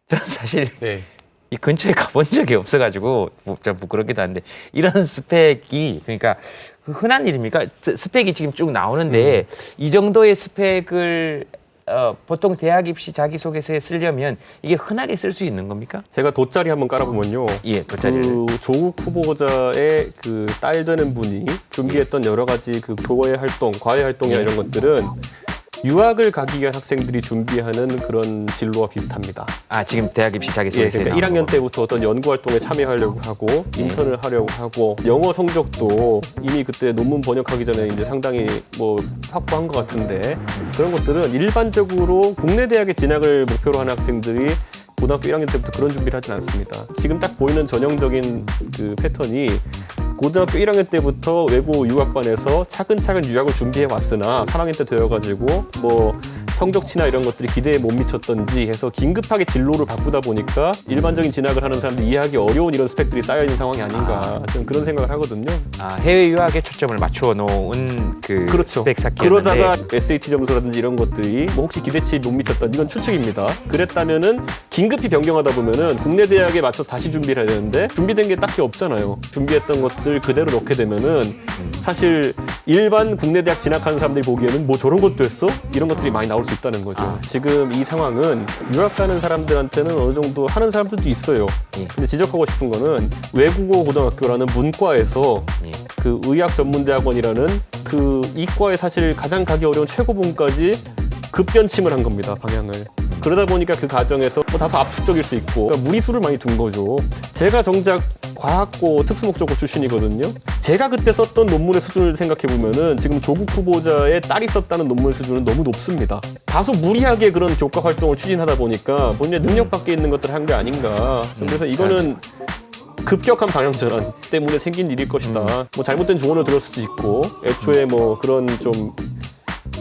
저는 사실 네. 이 근처에 가본 적이 없어가지고 좀 부끄럽기도 한데 이런 스펙이 그러니까 흔한 일입니까? 스펙이 지금 쭉 나오는데 이 정도의 스펙을 보통 대학 입시 자기소개서에 쓰려면 이게 흔하게 쓸 수 있는 겁니까? 제가 돗자리 한번 깔아보면요. 예, 돗자리를. 그 조국 후보자의 그 딸 되는 분이 준비했던 여러 가지 그 교회 활동, 과외 활동이나 이런 것들은 유학을 가기 위한 학생들이 준비하는 그런 진로와 비슷합니다. 아, 지금 대학 입시 예, 자기소개서에 그러니까 나오는 1학년 때부터 어떤 연구 활동에 참여하려고 하고 인턴을 하려고 하고 영어 성적도 이미 그때 논문 번역하기 전에 이제 상당히 뭐 확보한 것 같은데 그런 것들은 일반적으로 국내 대학에 진학을 목표로 하는 학생들이 고등학교 1학년 때부터 그런 준비를 하진 않습니다. 지금 딱 보이는 전형적인 그 패턴이 고등학교 1학년 때부터 외국 유학반에서 차근차근 유학을 준비해 왔으나 3학년 때 되어가지고 뭐 성적치나 이런 것들이 기대에 못 미쳤던지 해서 긴급하게 진로를 바꾸다 보니까 일반적인 진학을 하는 사람들이 이해하기 어려운 이런 스펙들이 쌓여있는 상황이 아닌가 저는 그런 생각을 하거든요. 아, 해외 유학에 초점을 맞추어 놓은 그 그렇죠. 스펙 쌓기였는데 그러다가 SAT 점수라든지 이런 것들이 뭐 혹시 기대치에 못 미쳤던 이건 추측입니다. 그랬다면은 긴급히 변경하다 보면은 국내 대학에 맞춰서 다시 준비를 해야 되는데 준비된 게 딱히 없잖아요. 준비했던 것들 그대로 넣게 되면은 사실 일반 국내 대학 진학하는 사람들이 보기에는 뭐 저런 것도 했어? 이런 것들이 많이 나올 수 있다는 거죠. 지금 이 상황은 유학 가는 사람들한테는 어느 정도 하는 사람들도 있어요. 예. 근데 지적하고 싶은 거는 외국어 고등학교라는 문과에서 예. 그 의학 전문대학원이라는 그 이과에 사실 가장 가기 어려운 최고봉까지 급변침을 한 겁니다, 방향을. 그러다 보니까 그 과정에서 뭐 다소 압축적일 수 있고 그러니까 무리수를 많이 둔 거죠. 제가 정작 과학고 특수목적고 출신이거든요. 제가 그때 썼던 논문의 수준을 생각해 보면은 지금 조국 후보자의 딸이 썼다는 논문 수준은 너무 높습니다. 다소 무리하게 그런 교과 활동을 추진하다 보니까 본인의 능력 밖에 있는 것들을 한 게 아닌가. 그래서 이거는 급격한 방향 전환 때문에 생긴 일일 것이다. 뭐 잘못된 조언을 들을 수도 있고 애초에 뭐 그런 좀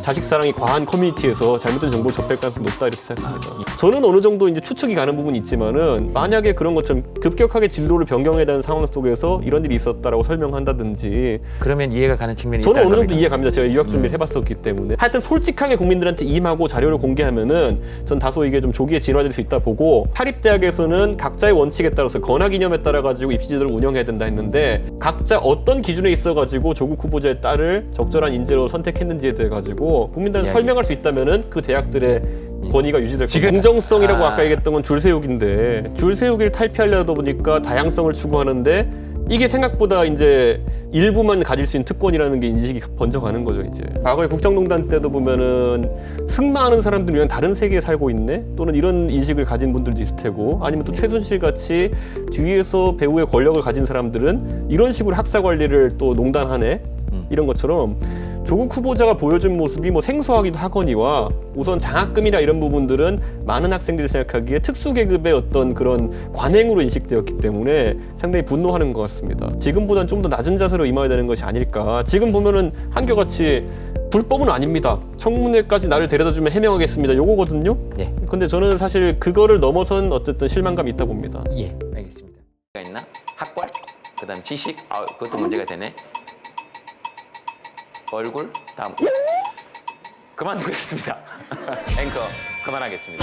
자식 사랑이 과한 커뮤니티에서 잘못된 정보를 접할 가능성이 높다 이렇게 생각합니다. 저는 어느 정도 이제 추측이 가는 부분이 있지만은 만약에 그런 것처럼 급격하게 진로를 변경해야 되는 상황 속에서 이런 일이 있었다라고 설명한다든지 그러면 이해가 가는 측면이 저는 있다는 어느 정도 겁니까? 이해갑니다. 제가 유학 준비를 해봤었기 때문에 하여튼 솔직하게 국민들한테 임하고 자료를 공개하면은 전 다소 이게 좀 조기에 진화될 수 있다 보고 사립대학에서는 각자의 원칙에 따라서 권학 이념에 따라 가지고 입시제도를 운영해야 된다 했는데 각자 어떤 기준에 있어 가지고 조국 후보자의 딸을 적절한 인재로 선택했는지에 대해 가지고 국민들한테 설명할 수 있다면은 그 대학들의 권위가 유지될 거예요. 공정성이라고 아까 얘기했던 건 줄 세우기인데 줄 세우기를 탈피하려다 보니까 다양성을 추구하는데 이게 생각보다 이제 일부만 가질 수 있는 특권이라는 게 인식이 번져가는 거죠, 이제. 과거에 국정농단 때도 보면은 승마하는 사람들이 그냥 다른 세계에 살고 있네? 또는 이런 인식을 가진 분들도 있을 테고 아니면 또 최순실 같이 뒤에서 배후의 권력을 가진 사람들은 이런 식으로 학사 관리를 또 농단하네? 이런 것처럼 조국 후보자가 보여준 모습이 뭐 생소하기도 하거니와 우선 장학금이나 이런 부분들은 많은 학생들이 생각하기에 특수계급의 어떤 그런 관행으로 인식되었기 때문에 상당히 분노하는 것 같습니다. 지금보다는 좀 더 낮은 자세로 임해야 되는 것이 아닐까. 지금 보면은 한결같이 불법은 아닙니다. 청문회까지 나를 데려다주면 해명하겠습니다. 요거거든요. 네. 근데 저는 사실 그거를 넘어선 어쨌든 실망감이 있다 봅니다. 예, 알겠습니다. 있나? 학벌, 그다음 지식, 그것도 문제가 되네. 얼굴, 다음 그만두겠습니다. 앵커 그만하겠습니다.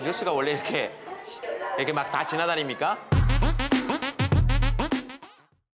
뉴스가 원래 이렇게 막 다 지나다닙니까?